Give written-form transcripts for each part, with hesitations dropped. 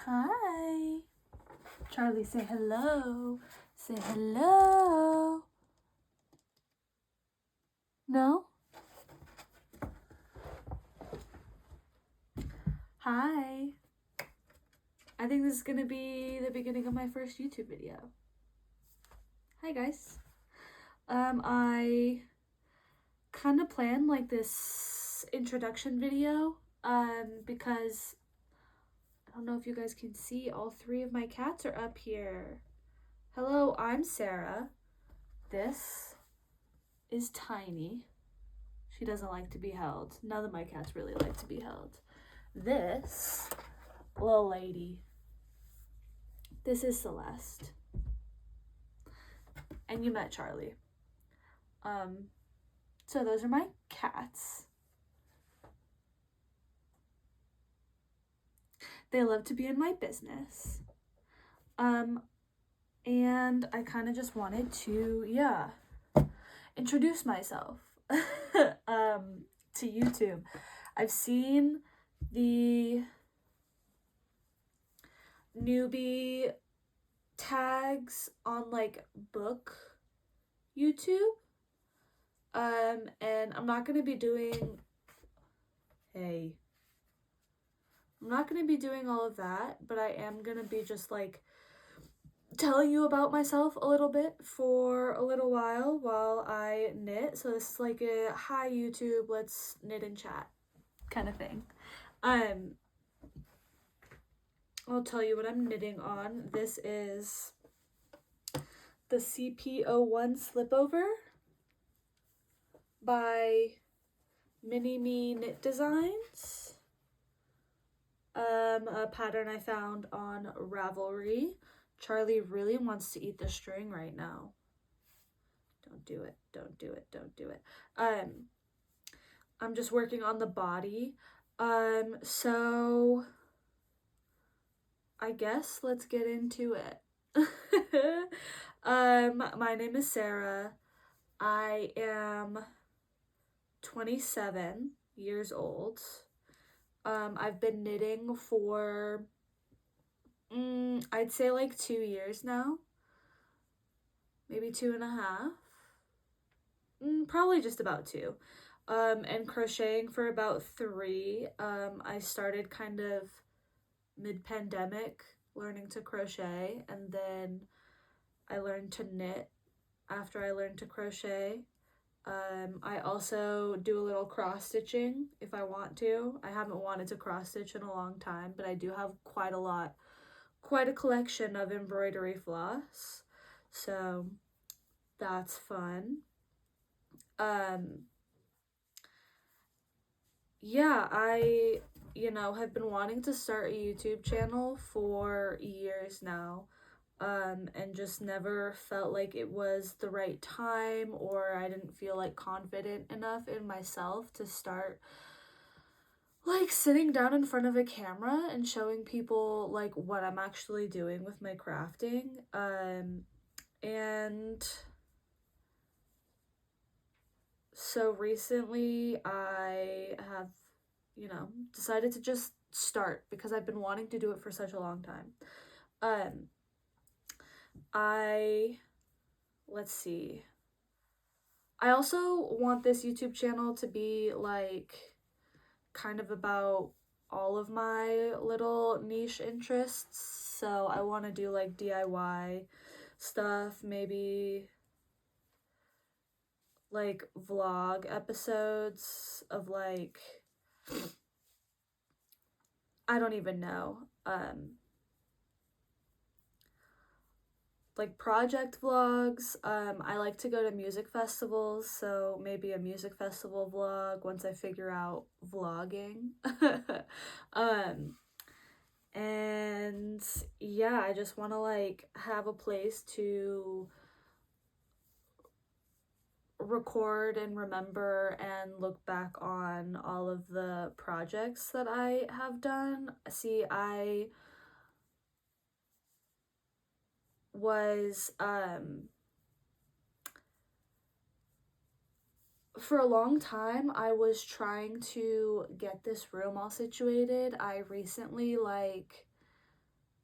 Hi. Charlie, say hello. Say hello. No? Hi. I think this is gonna be the beginning of my first YouTube video. Hi guys. I kind of planned like this introduction video because I don't know if you guys can see, all three of my cats are up here. Hello, I'm Sarah. This is Tiny. She doesn't like to be held. None of my cats really like to be held. This little lady, this is Celeste. And you met Charlie. So those are my cats. They love to be in my business. And I kind of just wanted to, introduce myself to YouTube. I've seen the newbie tags on like book YouTube. And I'm not gonna be doing all of that, but I am gonna be just like telling you about myself a little bit for a little while I knit. So this is like a hi YouTube, let's knit and chat kind of thing. I'll tell you what I'm knitting on. This is the CP01 slipover by Minimi Knit Designs. A pattern I found on Ravelry. Charlie really wants to eat the string right now. Don't do it, don't do it, don't do it. I'm just working on the body. So I guess let's get into it. My name is Sarah. I am 27 years old. I've been knitting for I'd say like 2 years now, maybe 2.5, probably just about 2, and crocheting for about 3. I started kind of mid-pandemic learning to crochet, and then I learned to knit after I learned to crochet. I also do a little cross stitching if I want to. I haven't wanted to cross stitch in a long time, but I do have quite a collection of embroidery floss, so that's fun. Yeah, I have been wanting to start a YouTube channel for years now, and just never felt like it was the right time, or I didn't feel like confident enough in myself to start like sitting down in front of a camera and showing people like what I'm actually doing with my crafting. And so recently I have, decided to just start because I've been wanting to do it for such a long time. Let's see. I also want this YouTube channel to be like kind of about all of my little niche interests. So I want to do like DIY stuff, maybe like vlog episodes of like, I don't even know, like project vlogs. I like to go to music festivals, so maybe a music festival vlog once I figure out vlogging. And yeah, I just want to like have a place to record and remember and look back on all of the projects that I have done. See, I was for a long time I was trying to get this room all situated. I recently like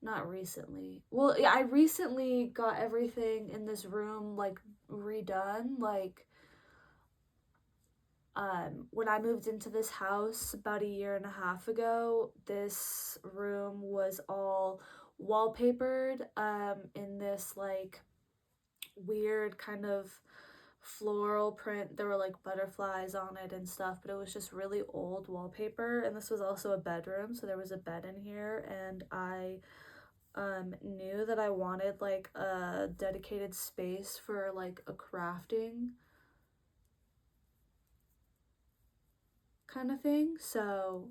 not recently. Well, yeah, I recently got everything in this room like redone. Like, when I moved into this house about a year and a half ago, this room was all wallpapered in this like weird kind of floral print. There were like butterflies on it and stuff, but it was just really old wallpaper. And this was also a bedroom, so there was a bed in here, and I knew that I wanted like a dedicated space for like a crafting kind of thing. So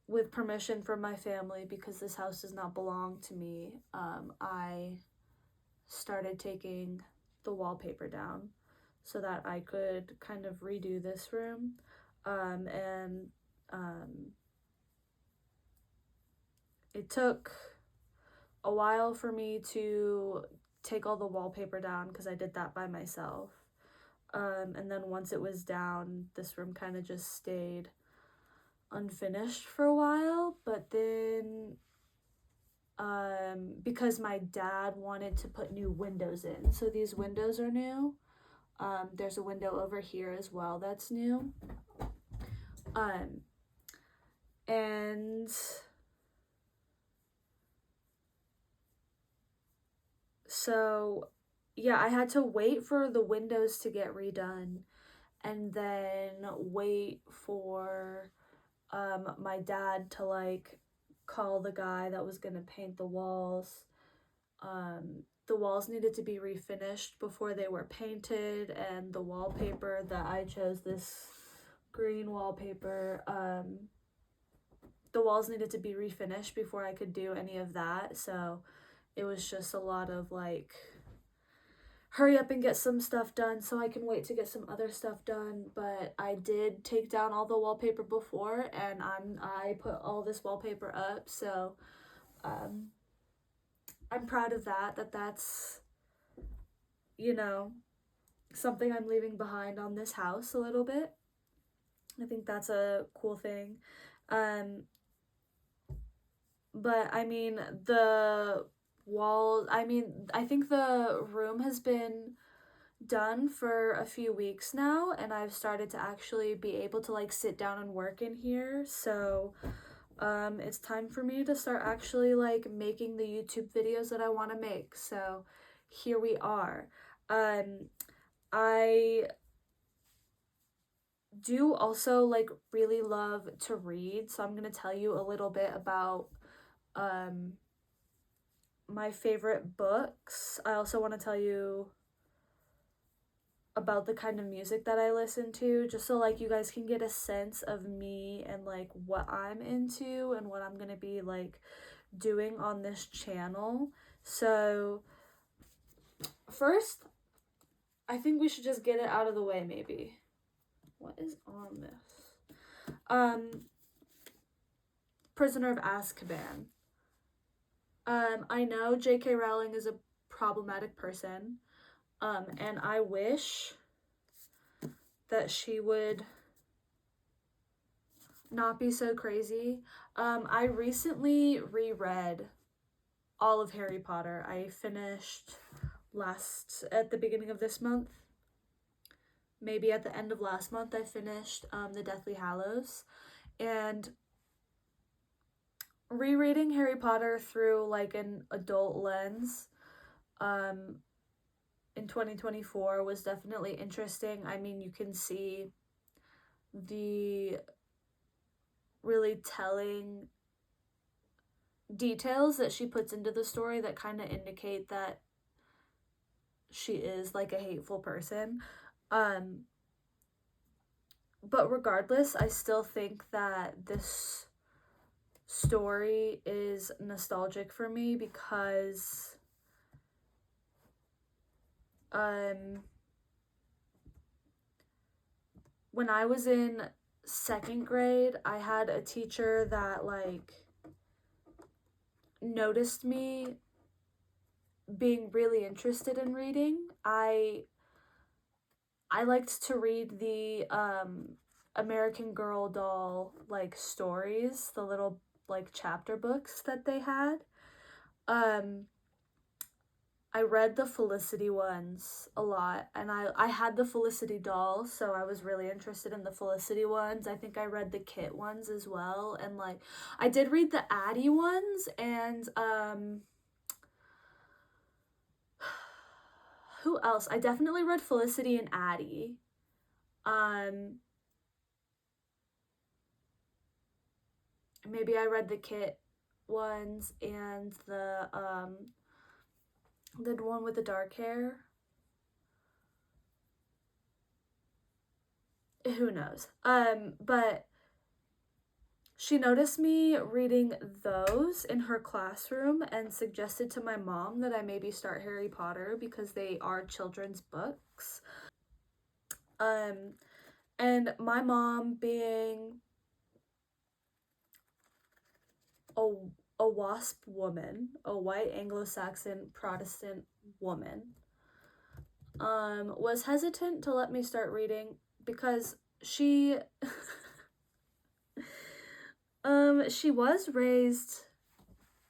with permission from my family, because this house does not belong to me, I started taking the wallpaper down so that I could kind of redo this room. And it took a while for me to take all the wallpaper down because I did that by myself. And then once it was down, this room kind of just stayed unfinished for a while. But then because my dad wanted to put new windows in, so these windows are new. There's a window over here as well that's new. And so yeah, I had to wait for the windows to get redone and then wait for my dad to like call the guy that was gonna paint the walls. The walls needed to be refinished before they were painted, and the wallpaper that I chose, this green wallpaper, the walls needed to be refinished before I could do any of that. So it was just a lot of like, hurry up and get some stuff done so I can wait to get some other stuff done. But I did take down all the wallpaper before, and I put all this wallpaper up, so I'm proud of that's, you know, something I'm leaving behind on this house a little bit. I think that's a cool thing. But I mean, the walls, I mean, I think the room has been done for a few weeks now, and I've started to actually be able to like sit down and work in here. So it's time for me to start actually like making the YouTube videos that I want to make. So here we are. I do also like really love to read, so I'm gonna tell you a little bit about my favorite books. I also want to tell you about the kind of music that I listen to, just so like you guys can get a sense of me and like what I'm into and what I'm gonna be like doing on this channel. So first, I think we should just get it out of the way maybe. What is on this? Prisoner of Azkaban. I know J.K. Rowling is a problematic person, and I wish that she would not be so crazy. I recently reread all of Harry Potter. I finished at the beginning of this month, maybe at the end of last month, I finished the Deathly Hallows, and rereading Harry Potter through like an adult lens in 2024 was definitely interesting. I mean, you can see the really telling details that she puts into the story that kind of indicate that she is like a hateful person. But regardless, I still think that this story is nostalgic for me because when I was in second grade, I had a teacher that like noticed me being really interested in reading. I liked to read the American Girl doll, like, stories, the little, like, chapter books that they had. I read the Felicity ones a lot, and I had the Felicity doll, so I was really interested in the Felicity ones. I think I read the Kit ones as well, and, like, I did read the Addie ones, and, who else? I definitely read Felicity and Addie. Maybe I read the Kit ones and the one with the dark hair. Who knows? But she noticed me reading those in her classroom and suggested to my mom that I maybe start Harry Potter because they are children's books. And my mom, being a WASP woman, a white Anglo-Saxon Protestant woman, was hesitant to let me start reading because she she was raised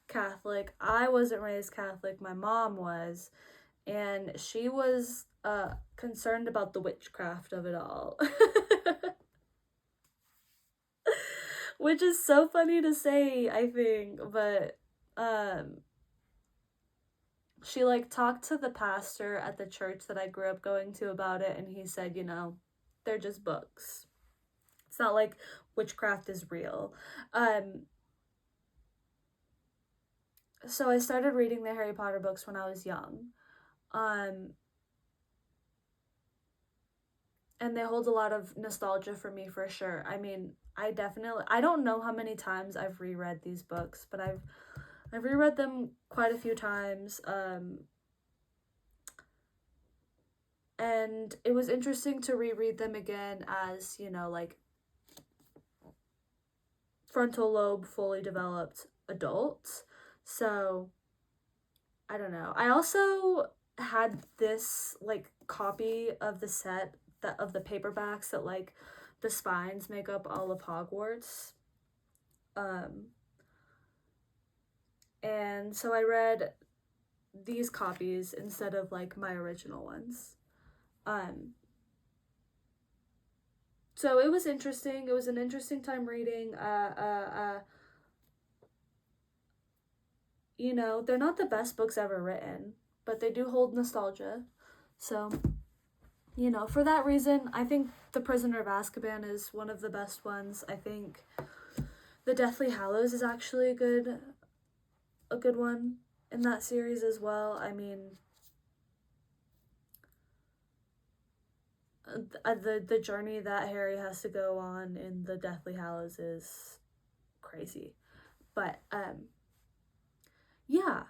Catholic. I wasn't raised Catholic, my mom was, and she was concerned about the witchcraft of it all. Which is so funny to say, I think, but she, like, talked to the pastor at the church that I grew up going to about it, and he said, you know, they're just books. It's not like witchcraft is real. So I started reading the Harry Potter books when I was young. And they hold a lot of nostalgia for me, for sure. I mean, I don't know how many times I've reread these books, but I've reread them quite a few times. And it was interesting to reread them again as, you know, like, frontal lobe fully developed adults. So I don't know. I also had this, like, copy of the set of the paperbacks that, like, the spines make up all of Hogwarts. And so I read these copies instead of, like, my original ones. So it was interesting. It was an interesting time reading. You know, they're not the best books ever written, but they do hold nostalgia. So, you know, for that reason, I think The Prisoner of Azkaban is one of the best ones. I think The Deathly Hallows is actually a good one in that series as well. I mean, the journey that Harry has to go on in the Deathly Hallows is crazy. But yeah.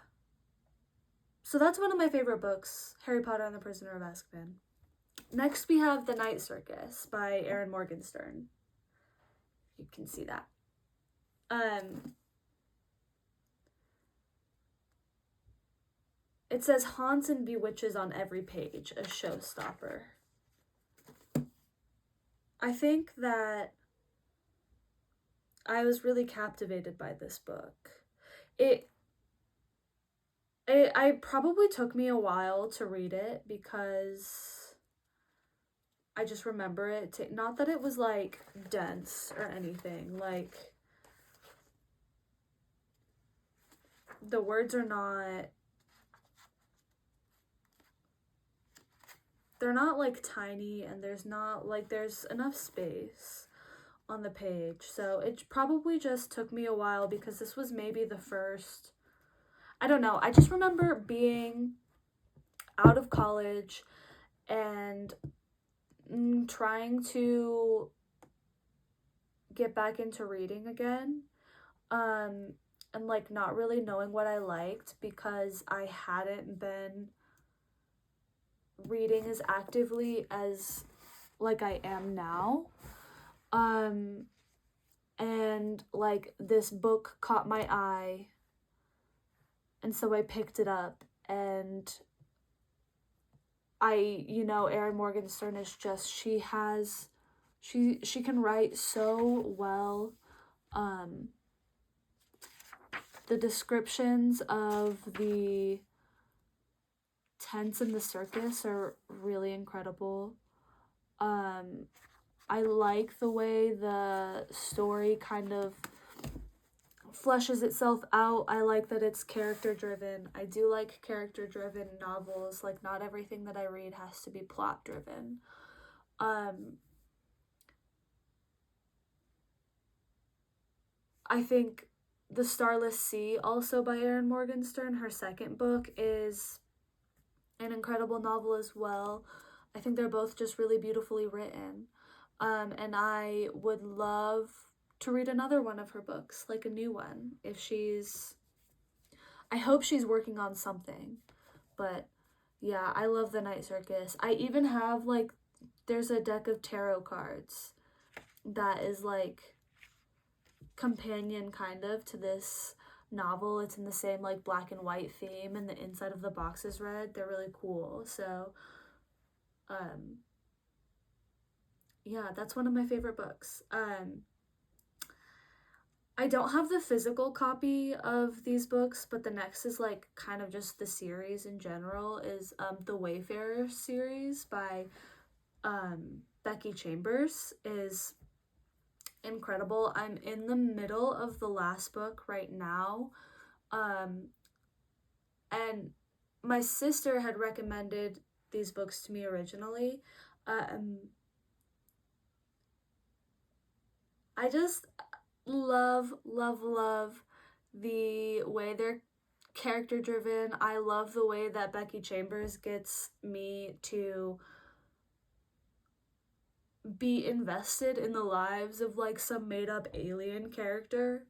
So that's one of my favorite books, Harry Potter and the Prisoner of Azkaban. Next we have The Night Circus by Erin Morgenstern. You can see that. It says haunts and bewitches on every page, a showstopper. I think that I was really captivated by this book. It probably took me a while to read it because I just remember it. Not that it was, like, dense or anything. Like, the words are not, they're not, like, tiny, and there's not, like, there's enough space on the page. So it probably just took me a while because this was maybe the first, I don't know. I just remember being out of college and trying to get back into reading again. And, like, not really knowing what I liked because I hadn't been reading as actively as, like, I am now. And, like, this book caught my eye, and so I picked it up, and you know, Erin Morgenstern is just, she has She can write so well. The descriptions of the tents in the circus are really incredible. I like the way the story kind of fleshes itself out. I like that it's character driven. I do like character driven novels. Like, not everything that I read has to be plot driven. I think The Starless Sea, also by Erin Morgenstern, her second book, is an incredible novel as well. I think they're both just really beautifully written. And I would love to read another one of her books, like a new one, if she's... I hope she's working on something. But yeah, I love The Night Circus. I even have, like, there's a deck of tarot cards that is, like, companion kind of to this novel. It's in the same, like, black and white theme, and the inside of the box is red. They're really cool. So yeah, that's one of my favorite books. I don't have the physical copy of these books, but the next is, like, kind of just the series in general, is the Wayfarer series by Becky Chambers is incredible. I'm in the middle of the last book right now. And my sister had recommended these books to me originally. I just love the way they're character driven. I love the way that Becky Chambers gets me to be invested in the lives of, like, some made up alien character.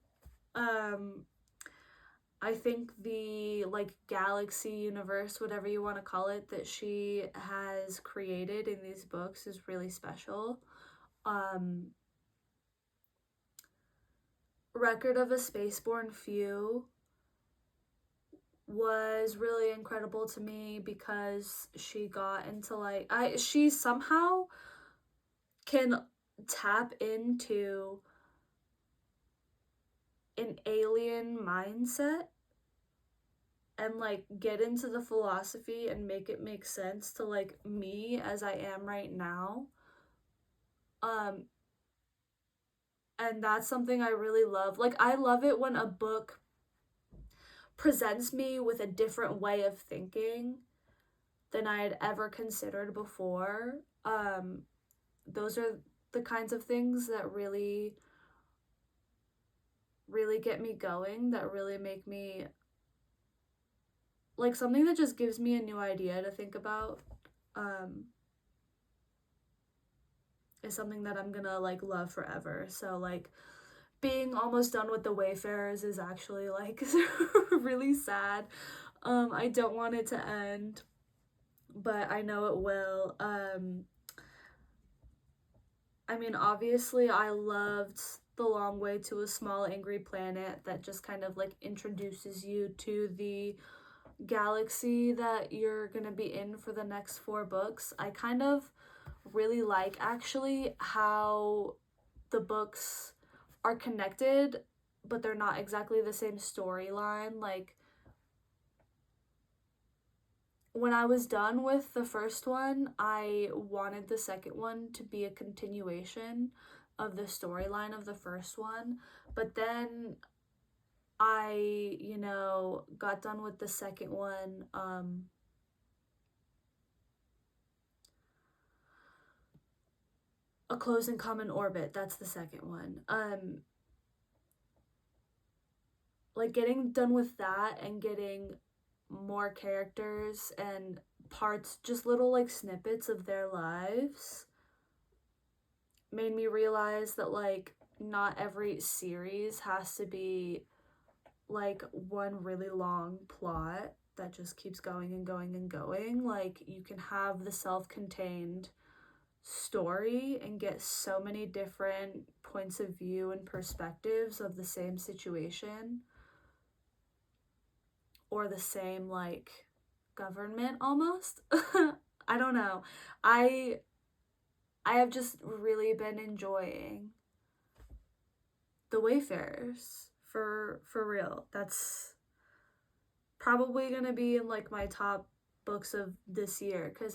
I think the, like, galaxy universe, whatever you want to call it, that she has created in these books is really special. Record of a Spaceborne Few was really incredible to me because she got into, like, she somehow can tap into an alien mindset and, like, get into the philosophy and make it make sense to, like, me as I am right now. And that's something I really love. Like, I love it when a book presents me with a different way of thinking than I had ever considered before. Those are the kinds of things that really get me going, that really make me, like, something that just gives me a new idea to think about, is something that I'm gonna, like, love forever. So, like, being almost done with The Wayfarers is actually, like, really sad. I don't want it to end, but I know it will. I mean, obviously I loved The Long Way to a Small Angry Planet, that just kind of, like, introduces you to the galaxy that you're gonna be in for the next 4 books. I kind of really like, actually, how the books are connected, but they're not exactly the same storyline. Like, when I was done with the first one, I wanted the second one to be a continuation of the storyline of the first one, but then I, got done with the second one, A Close and Common Orbit, that's the second one. Like, getting done with that and getting more characters and parts, just little, like, snippets of their lives, made me realize that, like, not every series has to be, like, one really long plot that just keeps going and going and going. Like, you can have the self-contained story and get so many different points of view and perspectives of the same situation, or the same, like, government almost. I don't know. I I have just really been enjoying The Wayfarers for real. That's probably gonna be in like my top books of this year, because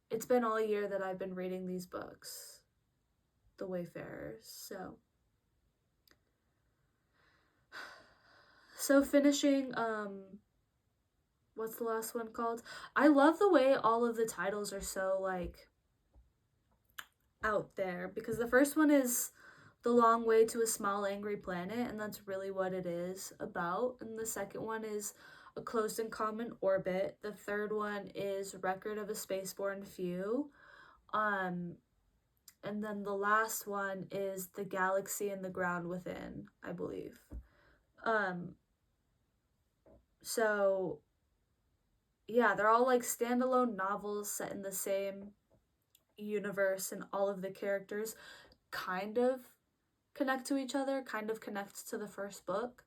it's been all year that I've been reading these books, The Wayfarers. So finishing, what's the last one called? I love the way all of the titles are so like out there, because the first one is The Long Way to a Small Angry Planet, and that's really what it is about. And the second one is A Close and Common Orbit. The third one is Record of a Spaceborne Few. And then the last one is The Galaxy and the Ground Within, I believe. So yeah, they're all like standalone novels set in the same universe, and all of the characters kind of connect to each other, kind of connect to the first book,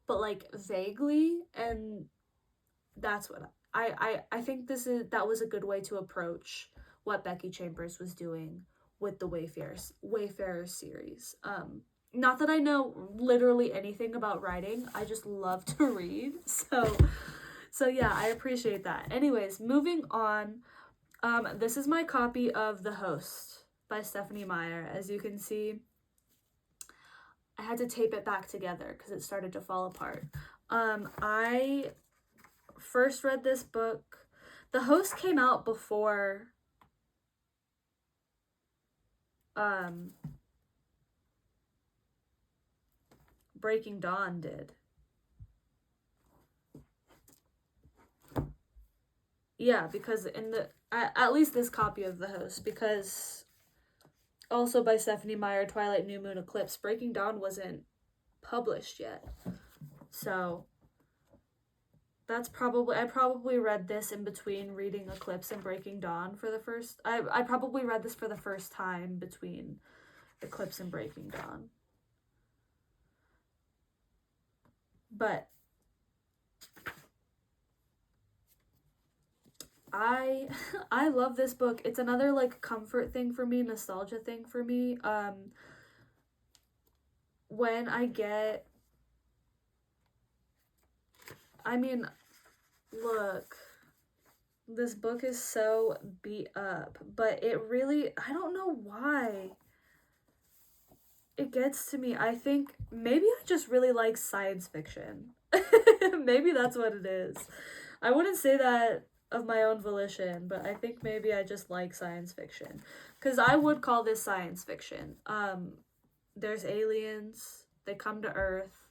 but like vaguely. And that's what I think that was a good way to approach what Becky Chambers was doing with the Wayfarers series. Not that I know literally anything about writing, I just love to read, so yeah, I appreciate that. Anyways, moving on. This is my copy of The Host by Stephenie Meyer. As you can see, I had to tape it back together because it started to fall apart. I first read this book. The Host came out before Breaking Dawn did. Yeah, because in the at least this copy of The Host, because also by Stephenie Meyer, Twilight, New Moon, Eclipse, Breaking Dawn wasn't published yet. So that's probably, I probably read this in between reading Eclipse and Breaking Dawn for the first, I probably read this for the first time between Eclipse and Breaking Dawn. But I love this book. It's another like comfort thing for me, nostalgia thing for me. When I get, I mean, look, this book is so beat up, but it really, I don't know why it gets to me. I think maybe I just really like science fiction. Maybe that's what it is. I wouldn't say that of my own volition, but I think maybe I just like science fiction, because I would call this science fiction. There's aliens, they come to Earth,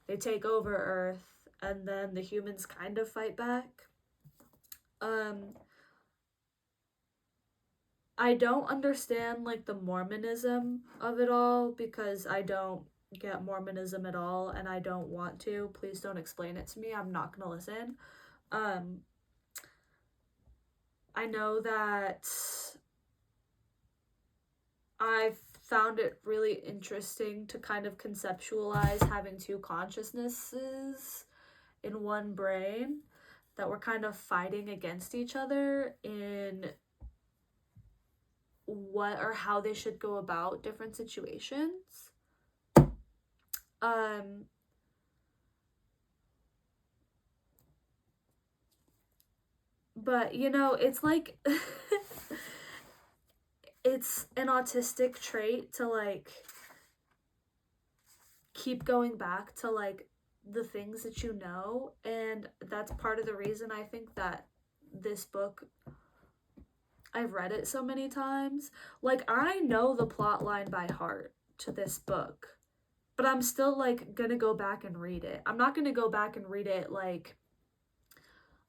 they take over Earth, and then the humans kind of fight back. I don't understand like the Mormonism of it all, because I don't get Mormonism at all, and I don't want to. Please don't explain it to me. I'm not gonna listen. I know that I've found it really interesting to kind of conceptualize having two consciousnesses in one brain that were kind of fighting against each other in what or how they should go about different situations. But you know, it's like it's an autistic trait to like keep going back to like the things that you know, and that's part of the reason I think that this book, I've read it so many times. Like, I know the plot line by heart to this book, but I'm still like gonna go back and read it. I'm not gonna go back and read it like,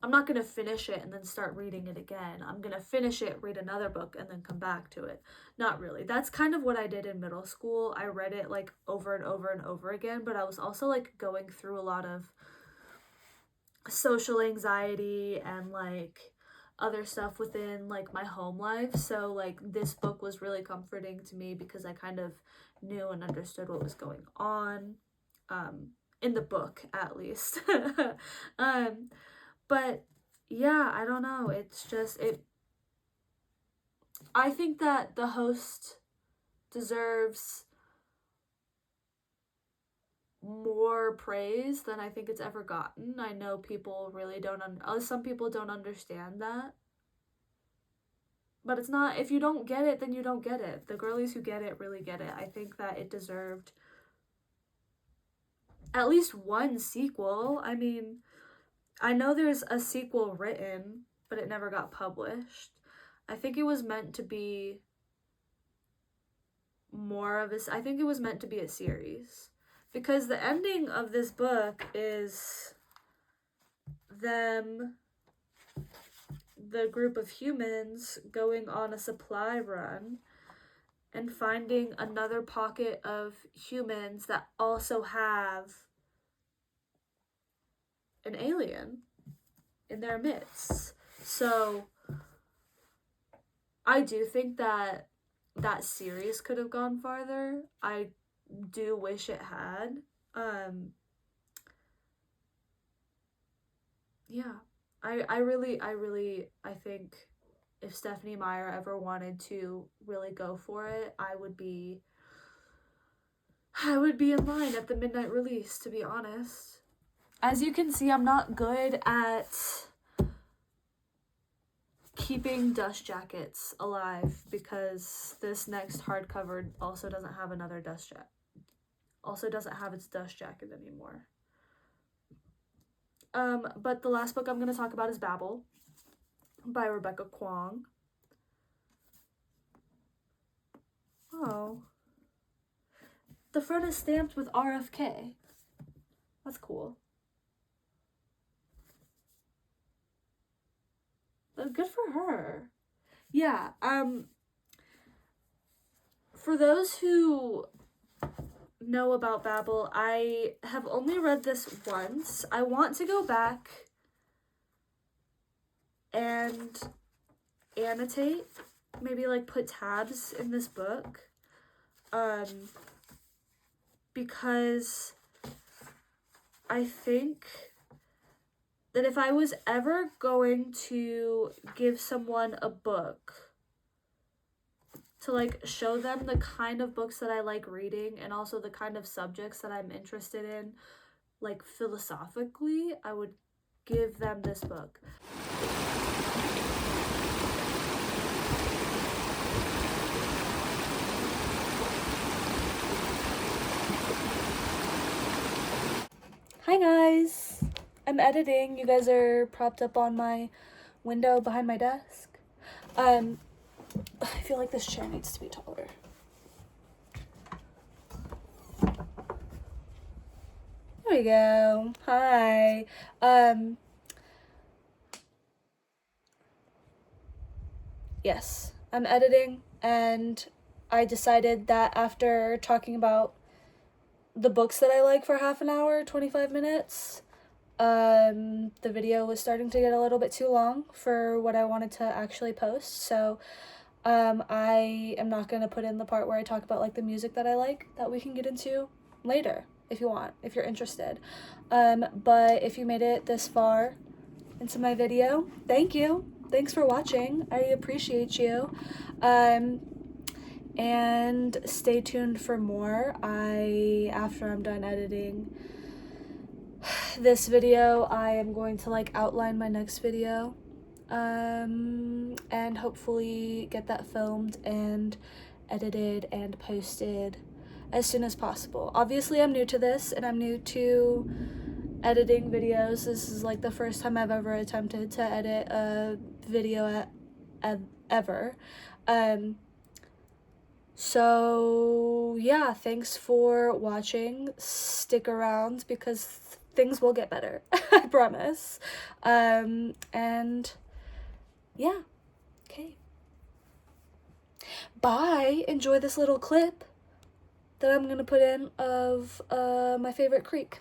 I'm not gonna finish it and then start reading it again. I'm gonna finish it, read another book, and then come back to it. Not really. That's kind of what I did in middle school. I read it like over and over and over again, but I was also like going through a lot of social anxiety and like other stuff within like my home life. So like this book was really comforting to me because I kind of knew and understood what was going on, in the book at least. But yeah, I don't know. It's just, I think that the host deserves more praise than I think it's ever gotten. I know people really don't, some people don't understand that. But it's not, if you don't get it, then you don't get it. The girlies who get it really get it. I think that it deserved at least one sequel. I mean, I know there's a sequel written, but it never got published. I think it was meant to be more of a, I think it was meant to be a series. Because the ending of this book is them, the group of humans, going on a supply run and finding another pocket of humans that also have an alien in their midst. So I do think that that series could have gone farther. I do wish it had. Yeah. I think if Stephanie Meyer ever wanted to really go for it, I would be in line at the midnight release, to be honest. As you can see, I'm not good at keeping dust jackets alive because this next hardcover also doesn't have another dust jacket. Also doesn't have its dust jacket anymore. But the last book I'm going to talk about is Babel by Rebecca Kwong. Oh. The front is stamped with RFK. That's cool. But good for her. Yeah, for those who know about Babel, I have only read this once. I want to go back and annotate, maybe like put tabs in this book, because I think that if I was ever going to give someone a book to like show them the kind of books that I like reading and also the kind of subjects that I'm interested in, like philosophically, I would give them this book. Hi guys! I'm editing. You guys are propped up on my window behind my desk. I feel like this chair needs to be taller. There we go. Hi. Yes, I'm editing, and I decided that after talking about the books that I like for half an hour, 25 minutes, the video was starting to get a little bit too long for what I wanted to actually post, so I am not going to put in the part where I talk about like the music that I like, that we can get into later if you want, if you're interested. But if you made it this far into my video, thank you. Thanks for watching. I appreciate you. And stay tuned for more. After I'm done editing this video, I am going to like outline my next video, and hopefully get that filmed and edited and posted as soon as possible. Obviously, I'm new to this and I'm new to editing videos. This is like the first time I've ever attempted to edit a video ever. So yeah, thanks for watching. Stick around because things will get better. I promise. And yeah, okay. Bye. Enjoy this little clip that I'm gonna put in of my favorite creek.